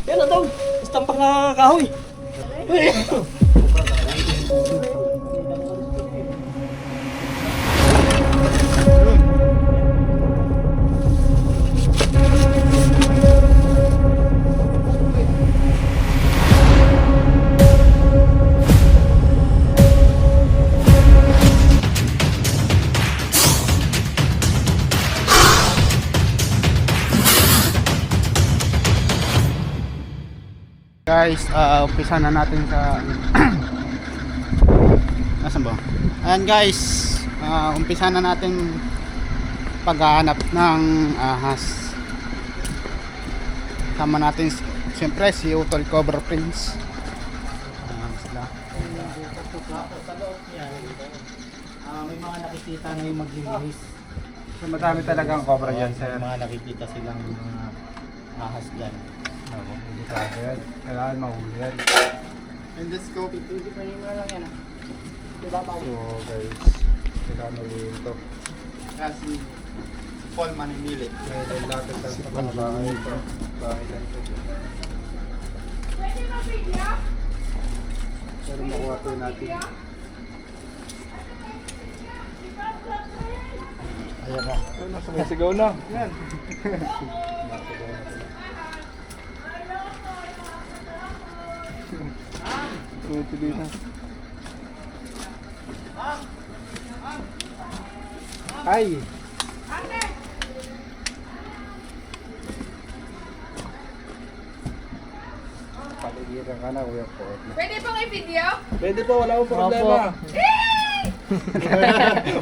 Yan na daw. Istampak na kahoy. Guys, umpisa na natin sa Nasaan ba? Ayan guys, umpisa na natin paghahanap ng ahas. Sama natin siyempre si Utol Cobra Prince. Sila. May mga nakikita na yung maglilinis. So madami talagang cobra dyan, sir. Mga nakikita silang mga ahas dyan. Hindi kagad. Kailangan mahuli yan. And the scope, hindi pa rin lang yan. Diba pa? So guys, kailangan mahuli ito. Kasi Paul Manimili. Dahil natin sa mga bahay ito. Bahay lang ito. Pero makuha ito natin. Ayan na. Nasigaw na. Yan. Tuloy na. Ay! Paligiran ka na, kuya po. Pwede pong i-video? Pwede po, wala akong problema.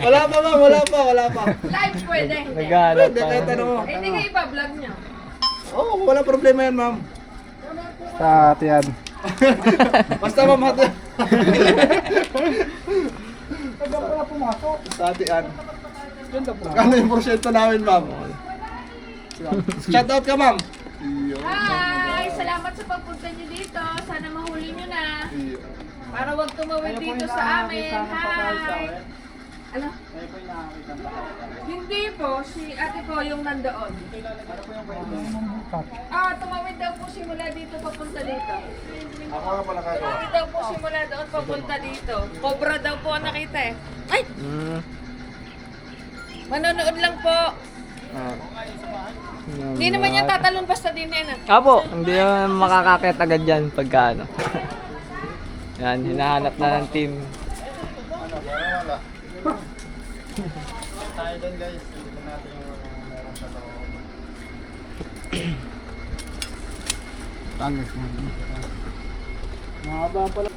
Wala pa ma'am, wala pa. Live pwede, hindi. Pwede, kahit ano. Hindi kayo ipa-vlog nyo. Oo, wala problema yan ma'am. Sa atiyan. Basta ma'am, hati. Hanggang pala pumasok. Sa hatian. Ganda po. Kano yung porsyento namin ma'am? Shout out ka ma'am. Hi! Salamat sa pagpunta nyo dito. Sana mahuli nyo na. Para wag tumawid dito sa amin. Hi! Ano? Hindi po. Si ate po yung nandoon. Tumawid daw po simula dito papunta dito. Ako nga pala kayo. Tumawid daw po simula doon papunta dito. Cobra daw po ang nakita eh. Ay! Manonood lang po. Hindi naman yan tatalon basta din yan. Apo, hindi naman makakakit agad dyan pagka ano. Yan, hinahanap na ng team. Wala. Tayo doon guys. Tignan natin yung meron sa loob. Tangis mo. Mahaba pala.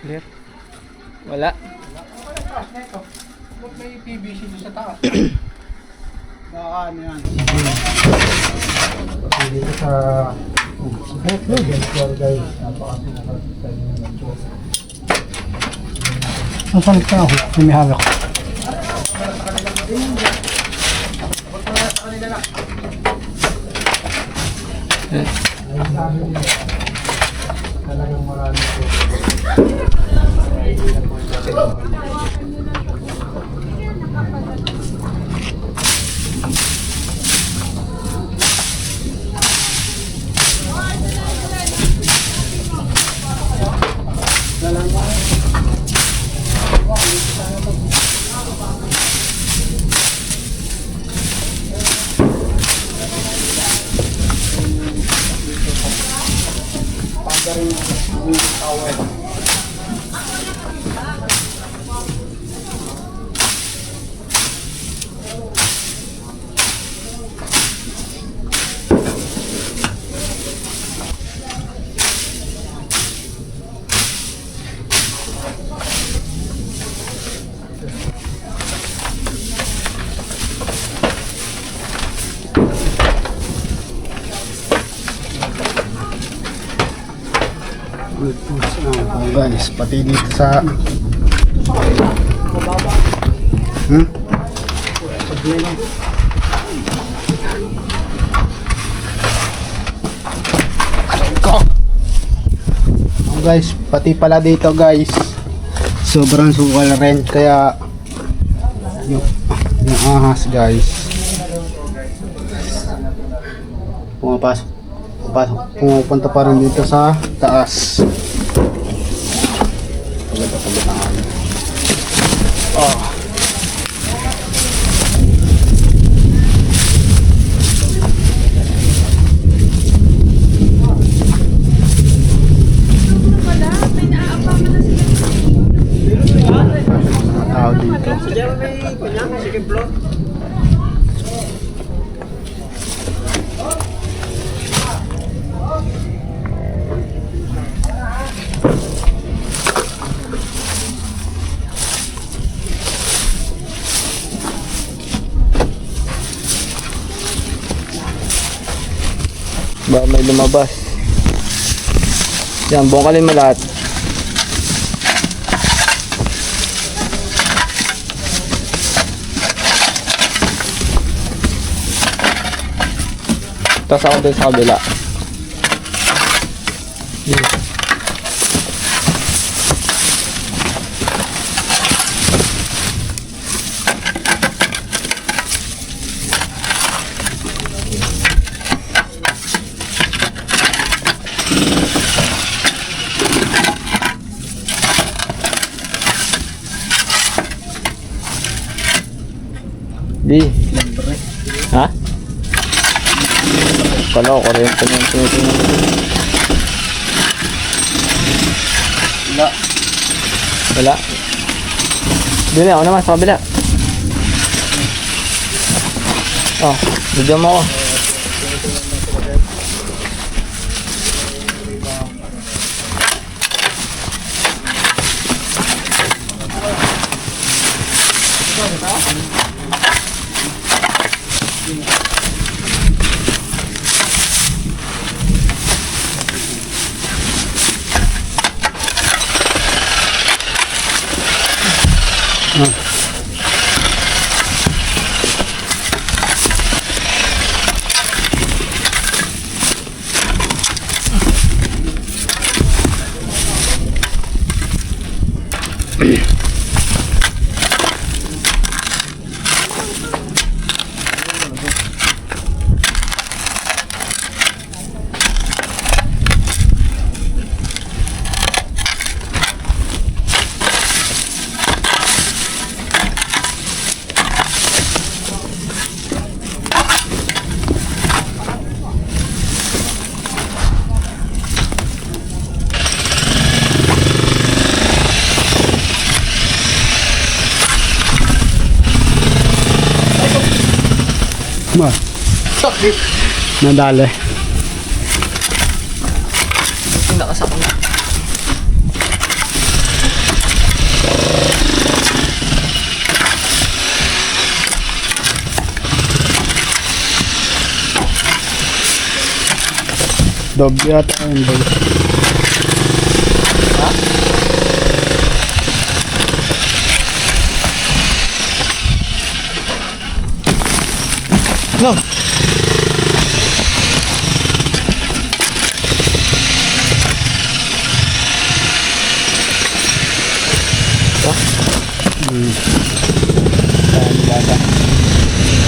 Clear? Wala. Ba't may PVC doon sa taas? Baka ano yan? Dito sa guys, napaka-sinakasitay ng Diyos. Nasaan ka ako? Pinihawak ko. Talagang marami po. Guys, pati dito sa Hmm? Oh, guys, pati pala dito guys, sobrang sukal rin kaya yung ahas guys pumupunta pa rin dito sa taas. Oh. Wala, may naaabangan na sila. Mga tao dito. Sa Jeremy, kanya, second floor. Ba may lumabas. Yan, bungkalin mo lahat. Tapos ako dun sa kabila. Yan. Di. Ha? Kala ko kuryente na yung tinitingnan ko. Wala. Wala. Dili ako naman sa kabila. Oh, bigyan mo ako. Ba? Nadali. Nakasako na. Doble yata yung doble. No.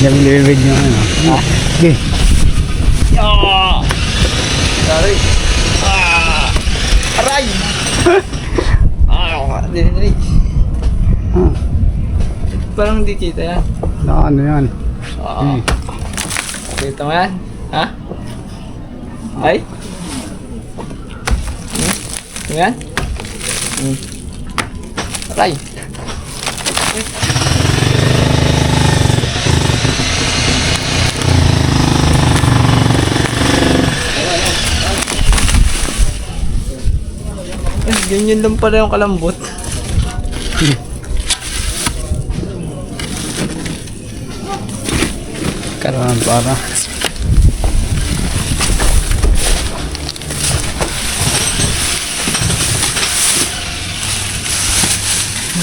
Yung livid yung ano. Okay. Sorry. Aray! Dili. Parang hindi kita yan. Na ano yan? Oo. Kita mo yan? Ha? Ay? Ano yan? Aray! Ganyan lang pala yung kalambot. Karoon para. Ang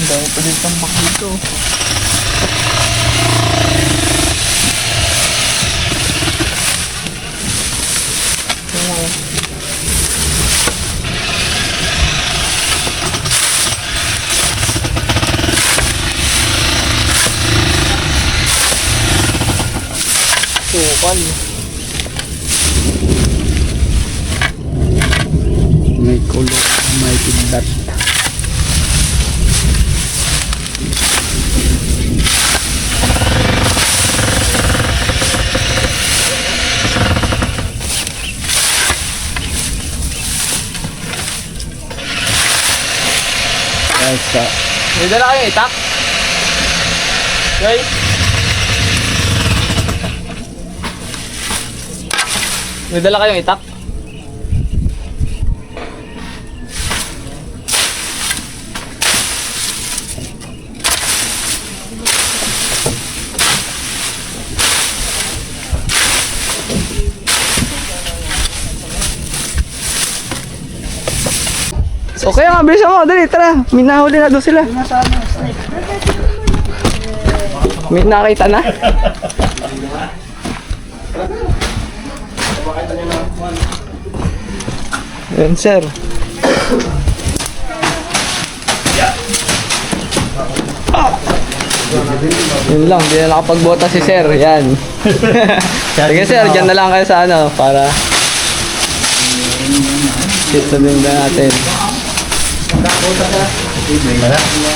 dami pa din tambak dito. Tukal. May kulot, may kidlat. May dala kayong itak? Okay. May dala kayong itak? Okay nga, bilisan mo. Dali, tara. May nahuli na doon sila. May nakita na. Yan, sir. Yun lang, di na nakapagbota si sir. Yan. Sige sir, dyan na lang kayo sa ano, para dito din na natin.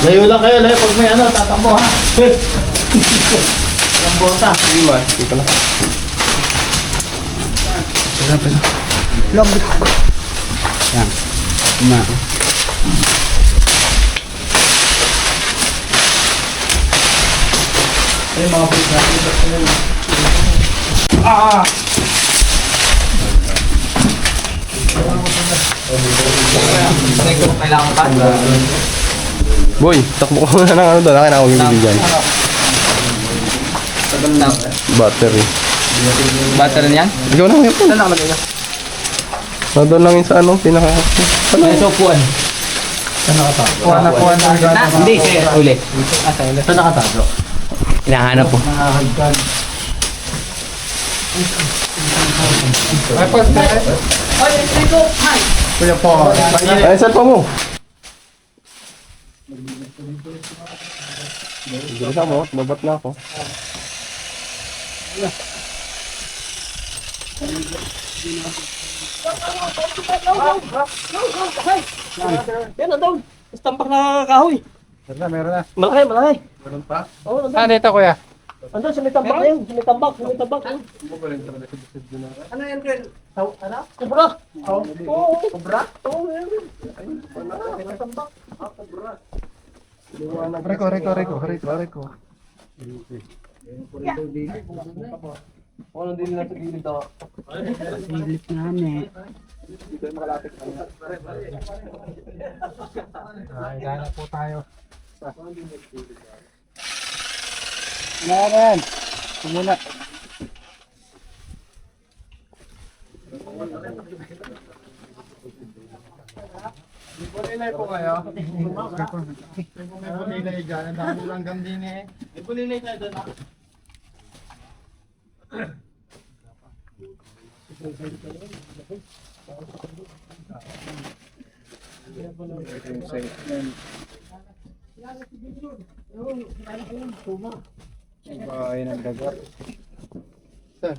Layo lang kayo, layo. Pag may ano, tatambo ha. Lambota. Hindi mo, dito na. Yan. Na. Ay, mga pulis natin. Kailangan pa. Boy, takbo ko na ng ano doon. Akin ako yung bibigyan. Battery. Battery niyan? Ikaw na ngayon po. Saan nakalagay na? Nandun lang yun sa ano, pinaka... May sopuan. Kuha na. Hindi, sir. Uli. Saan nakatago? Hinahanap po. Kuya po. Ay, saan pa mo? Bilisan mo, babat na ako. Yan na daw. Tampak na kahoy. Meron na. Malaki, malaki. Meron pa? Oo, nandun. Ah, dito kuya. Andun, sa may tambak na yun. Sa may tambak, sa may tambak. Ano yan, Ren? Ano? Kubra. Oo. Kubra? Oo, yan. Reko. Ano din nila sa gilid ako. Silip namin. Ay, gana po tayo. Meron. Tumula. Ipunilay po kayo. Ipunilay dyan. Ang dami lang gandin eh. Ipunilay tayo doon. Bahay ng dagat. Saan?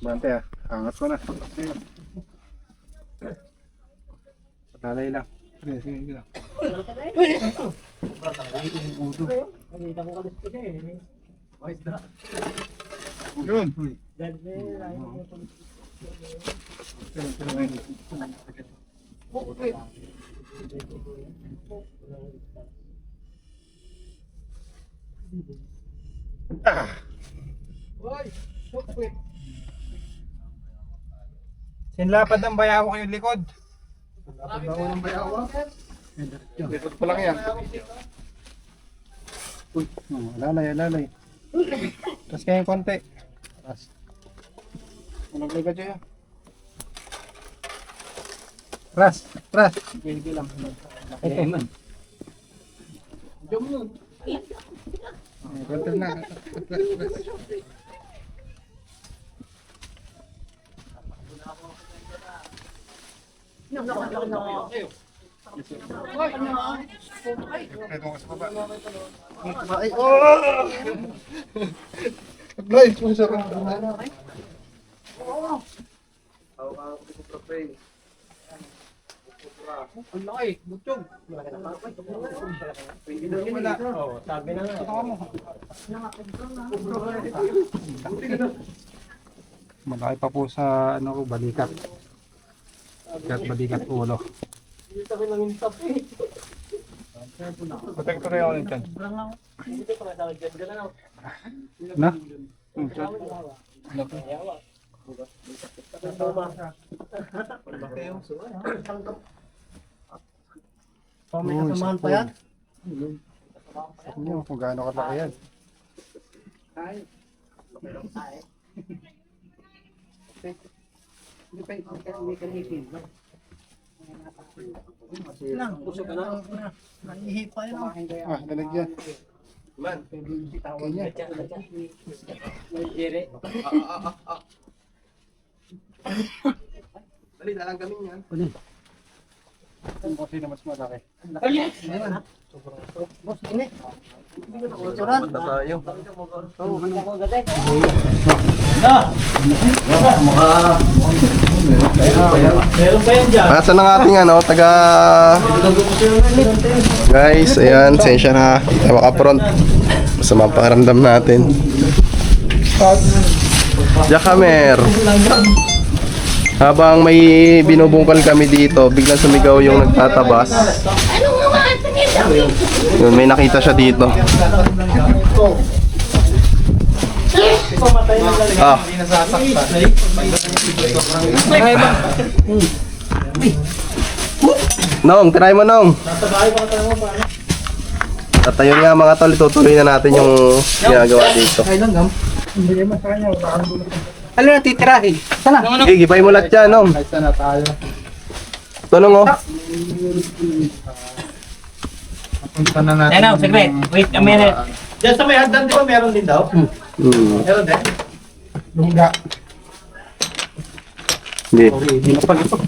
Bante ah, angat ko na. Patalay lang. Sige lang. Yun. Sinlapad ng bayawak yung likod. Likod pa lang yan. Uy, lalay. Tapos kaya yung konti. Tapos. Managlag ka dyan. Ras. Sige lang. Okay man. Diyan mo yun. Konti na. Ito ko sa baba. Ay, oh! Guys, masarap. Ang laki, butchog. Wala. Oh, sabi na nga. Totoo mo. Malaki pa po sa ano ko, balikat. Balikat ulo. Protector ako ng tiyan. Na? May kasamahan pa yan? Sabi niyo kung gaano kalaki yan. Nangihi pa yan. Ah, lalagyan. Kanya. Dali, dalang kami yan. Kung kasi na mas malaki. Boss, ini. Surat. tayo. Nasa ng ating ano, taga... Guys, ayan, sensya na. Hindi tayo makapront. Masama ang pakiramdam natin. Jackamer. Habang may binubungkal kami dito, biglang sumigaw yung nagtatabas. Yun, may nakita siya dito. Ah. Nong, try mo Nong. At ayun nga mga tol, itutuloy na natin yung ginagawa dito. Ano na titirahin? Sana. Okay, gipay mo lahat yan Nong. Sana tayo. Tulong oh. Punta na natin. Ano, secret. Wait a minute. Diyan sa may hagdan, di ba meron din daw? Meron din? Lungga. Hindi. Hindi na pag ito.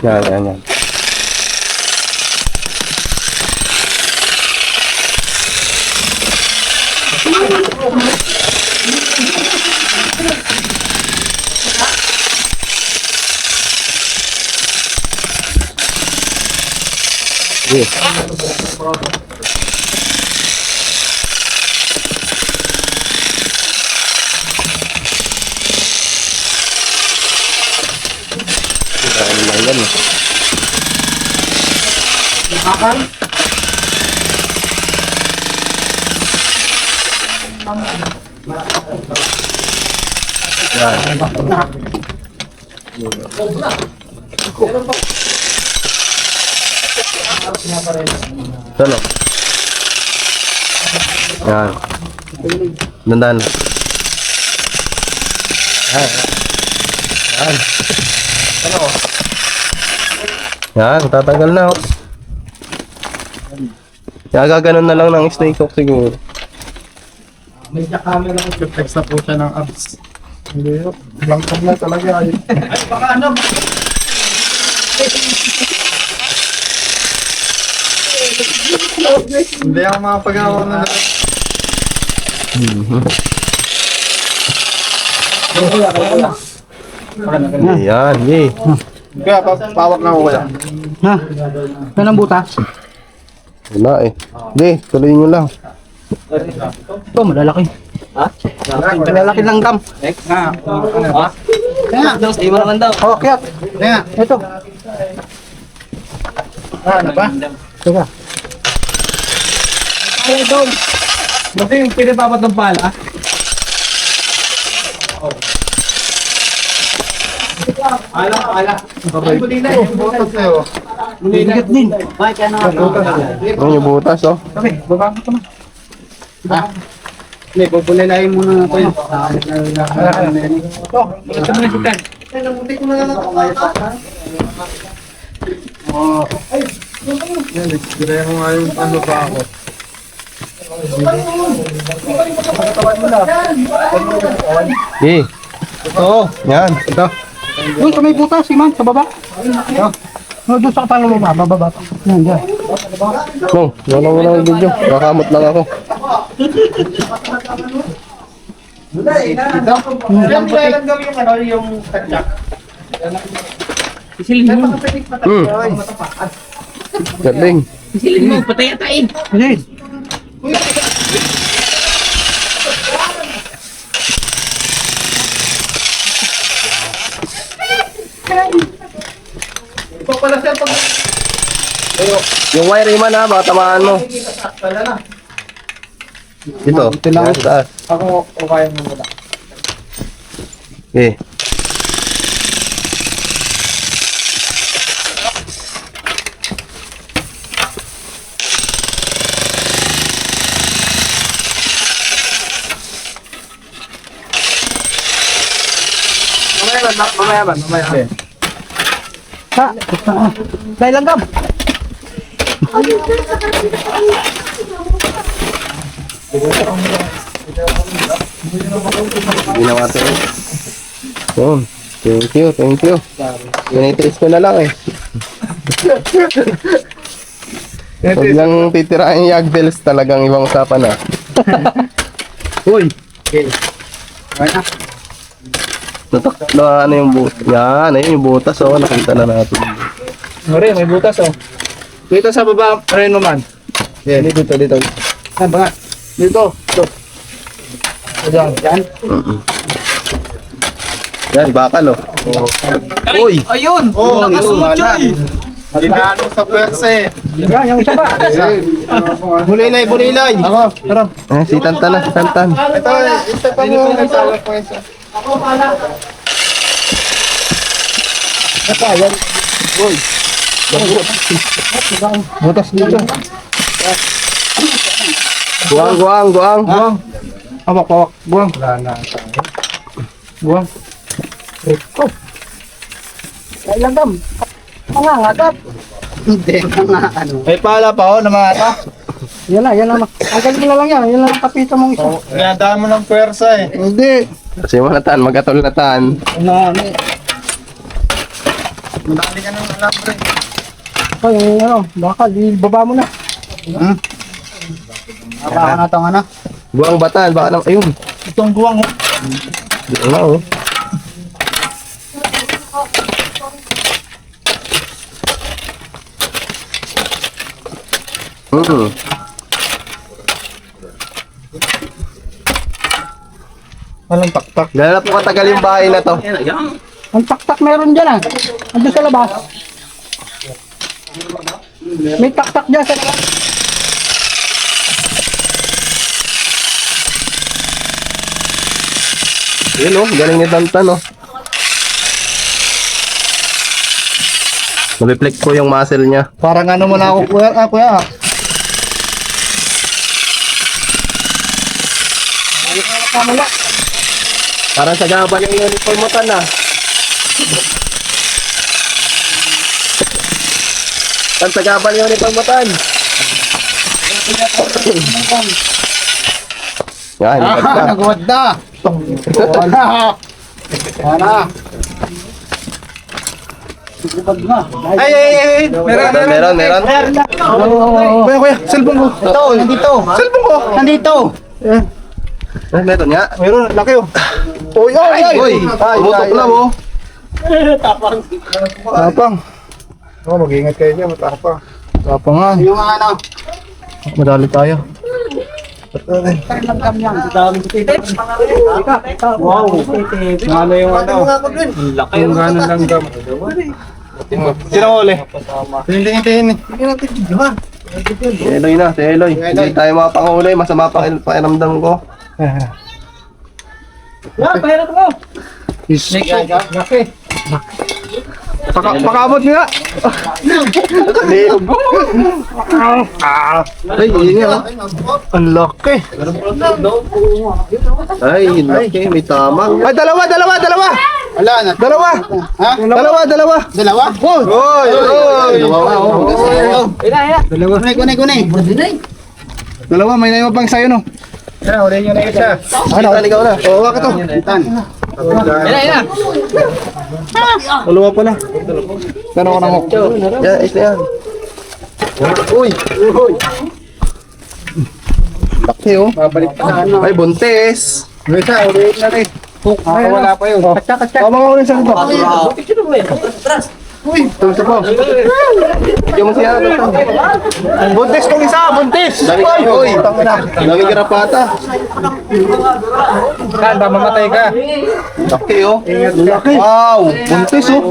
Yan, yan, yan. Tolong. Yan. Dandan. Yan. Yan. Ano? Yan, tatanggal na. Oh. Gaganon na lang ng snake hook siguro. May jackamer lang. Flex na po siya ng abs. Hindi yun. Langkab na talaga. Ay, baka ano? Hindi ako makapagawa na. Yan, yay. Kaya pawak na ako kaya. Ha? Yan ang butas. Wala eh. Hindi, tuloy nyo lang. Ito, malalaki. Ha? Malalaki lang gam. Ha? Ano ba? Kaya. Di mo naman daw. Oh, kaya. Kaya. Ito. Ano ba? Teka. Ay, dong. Bakit yung pinapapat ng pala? Ala. Ay, hindi na yung butas sa'yo. Bigat din. Ano yung butas, oh. Okay, baba mo ito na. Hindi, pupulinayin muna natin. Ito, ito mo na si Tan. Gaya mo nga yung ano pa ako. Eh, Oo, yan. Ito. Doon sa may butas, Iman, sa baba. Ito. Doon sa kapalo mo ba? Bababa pa. Yan, dyan. Bong, wala mo lang yung video. Kakamot lang ako. Yung kailan gawin yung ano, yung tadyak. Isilin mo. Galing. Isilin mo, patay-atayin. Yes. Ito pala sir, pag Yung wire man ha, baka tamaan mo. pala na. Ito. Ito lang. Yan, sa taas. Ako, o kaya mo muna. Okay. Mamaya ba? Ha? Dahil lang gam. Ginawa ito eh. Yun. Thank you, thank you. Tinitiis ko na lang eh. Huwag lang titirahin yung Yagdels, talagang ibang usapan na. Uy. Tutok na ano yung butas. Yan, ayun yung butas oh, nakita na natin. Mare, may butas oh. Dito sa baba, rin naman. Yeah. Dito. Ah, baka. Dito. Ito. Diyan. Yan. Yan, bakal oh. Uy! Ayun! Oh, nakasuot wala. yun. Ano sa pwersa eh. Yan, yung isa pa. Bulilay. Ako, tara. Si Tantan na, Tantan. Ito, isa pa mo. Ako pala. Butas dito. Guang. Hawak. Buwang. Buwang. Oh. Dahil lang gam. Mangangagat. Hindi, mga ano. May pala pa oh, na mga ito. Yan lang. Ang galing na lang yan. Yan lang ang kapita mong isa. Ginadaan mo ng pwersa eh. Hindi. Kasi manatan, magatol na tan. Ano. Madali ka ng alambre. Ito yung ano. Baka ibaba mo na. Baka na itong ano. Guang batan, baka nang, ayun. Itong guwang. Diyan na oh. Walang taktak. Gano'n po katagal yung bahay na to? Ang taktak meron dyan ah. Andun sa labas. May taktak dyan sa labas. Yun oh, galing ni Tantan oh. Nabiflex ko yung muscle niya. Parang ano mo na ako kuya. Parang sa gaban yung uniform mo tan ah. Tan sa gaban yung uniform mo tan. Yan, ganda. Nagawad na. Ana. Ay. Meron. Kuya, cellphone ko. Ito, nandito. Cellphone ko. Nandito. Ay, meron nga. Meron, laki oh. Oy. Umutok na mo. Tapang. Oh, mag-ingat kayo dyan, matapang. Tapangan. Yung ano. Madali tayo. Wow. Ano yung ano? Yung gano'n lang gam. Sino uli? Tingin. Si Eloy na, si Eloy. Hindi tayo makapanguli, masama pakiramdam ko. Yan, pahirat mo. Laki. Pakamot nga. Ay, yun nga. Ang laki. Ay, laki. May tama. Ay, dalawa. Wala na. Dalawa. Ha? Dalawa. Dalawa? Oy. Kunay. Dalawa, may naiwan pang sayo, no? Yan, uli nyo na isa. Ano? Ikaw na. Oo, waka to. Tan. Dalawa pa na. Gano'n ko na mo? Yan, isa yan. Uy. Laki, oh. Babalik pa na. Ay, buntis. Uli isa, uli na rin. Wala pa yun. Tama ko rin sa ito. Uy, ito po. Yung siya. Buntis kong isa, buntis. Uy, daming garapata. Tan, mamatay ka. Laki, oh. Laki. Wow, buntis, oh.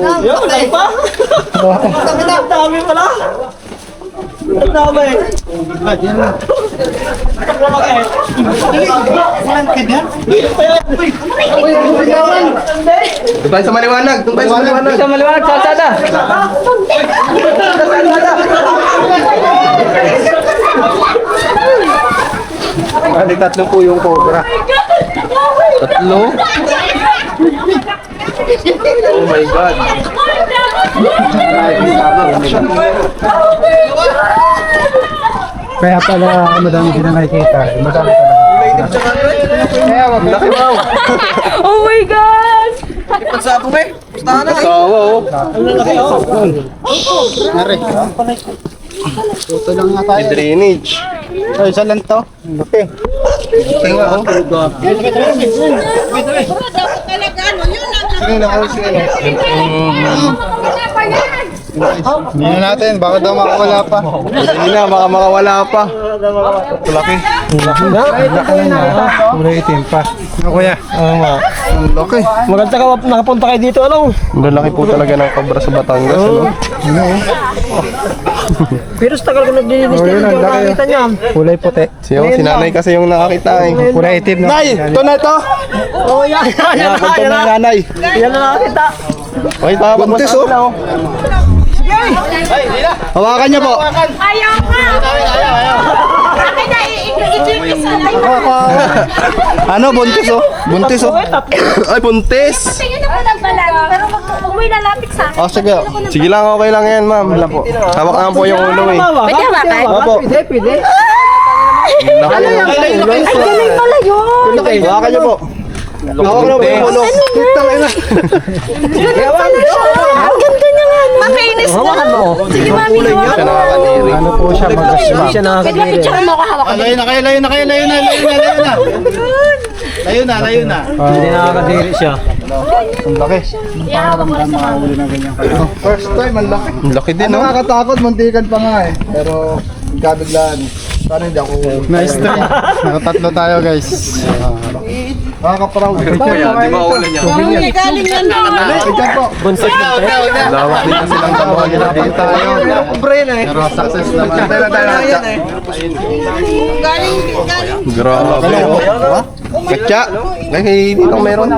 Tumpay sa maliwanag. Sa maliwanag, sa kalsada. Di tatlo po yung cobra. Tatlo? Oh my God. Kaya pala, madami sila nakikita. Madami pala. Laki, wow. Oh my God! Kasawa, oh. Nari. Ito lang nga May tayo. drainage. Ay, isa lang to. Laki. Laki nga, oh. Sige na, sige na. Hindi na natin, baka daw makawala pa. Hindi na, baka makawala pa. Laki. Laki na niya. Kulay itim pa. Kuya. Ang laki. Maganda ka nakapunta kayo dito, ano? Ang laki po talaga ng cobra sa Batangas. Ano? Pero sa tagal ko naglilinis Oh, yun, dito, ang laki. nakakita niya. Kulay puti. Si nanay kasi yung nakakita eh. Kulay itim na. Nay! Ito na ito! Oo, yan Punta na. ng nanay. Yan na nakakita. Okay, tawag mo sa akin, oh. Hawakan niyo po. Ayaw ka! Akin na, i-isa lang. Ano, buntis oh. Buntis oh. Ay, buntis. Tingin ako ng balat, pero huwag mo ilalapit sa akin. Oh, sige. Sige lang, okay lang yan, ma'am. Wala po. Hawak naman po yung ulo eh. Pwede hawakan? Opo. Pwede. Ay, Ay, galing pala yun! hawakan niyo po. Hawak na po yung ulo. Galing pala siya! Ang ganda niya nga! Makainis na! Sige, mami, hawakan Siya mo. nakakadiri. Ano po siya mag-asma? Siya Wait, nakakita. mapicture mo ako hawak. Layo na. Layo na. Hindi nakakadiri siya. Ang laki. Paramdam makahuli ng ganyan kayo. First time, ang laki. Ang laki din, no? Nakakatakot, muntikan pa nga eh. Pero, kabiglaan. Sana hindi ako... Nice try. Nakatatlo tayo guys. Nakakaproud. Di ba ulan niya? Galing yan na! Tignan po. Lawak din kasi ng dalawa nila Napag dito. tayo. Brain eh. Pero success naman. Grabe. Katya. Ay, dito meron.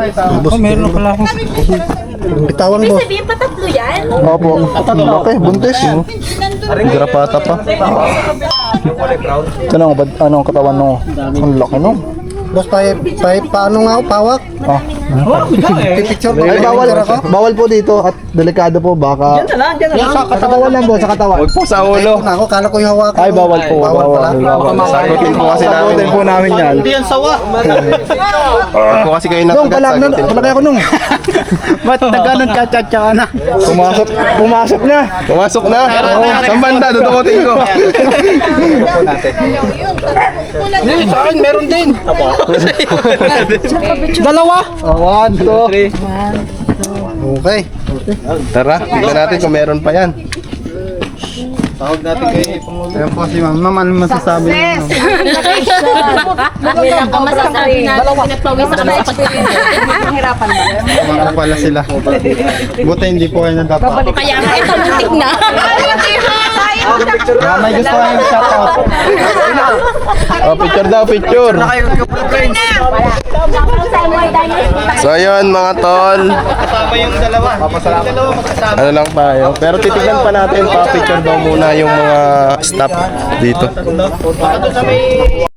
Meron pala ako. Bitawan Ibig mo. sabihin pa tatlo yan? Opo. Ang laki, buntis. Grapata pa. Ito na, anong katawan mo? Ang laki no? Boss, paano nga ako, pawak? Picture ba? Ay, bawal po dito at delikado po baka. Diyan na lang. Sa katawan lang, boss, sa katawan. Huwag po sa ulo. Ako, kala ko yung hawak. Ay, bawal po. Bawal pala. Sagutin po kasi namin. Sagutin po namin yan. Hindi yan sawa. Huwag po kasi kayo Nung, nakagat. Sagutin po. palaki ako nung. Ba't nagganon ka, tsaka na? Pumasok na. Pumasok na. Saan banda? Dudukutin ko. Sa akin, meron din. Dalawa. 1, 2. Okay. Tara, tignan natin kung meron pa yan. Tawag natin kay Ayan po si ma'am. Ma'am, ano masasabi niyo? Bilang ka masasabi na pinagpawisan ka na sa pagkakahirapan mo. Mga pala sila. Buti hindi po kayo nadapa. Kaya nga ito, muntik na. May gusto kayong shoutout. Oh, picture daw, picture. So ayun mga tol. Kasama yung dalawa. Ano lang tayo. Pero titignan pa natin, pa-picture daw muna yung mga staff dito. Doon sa may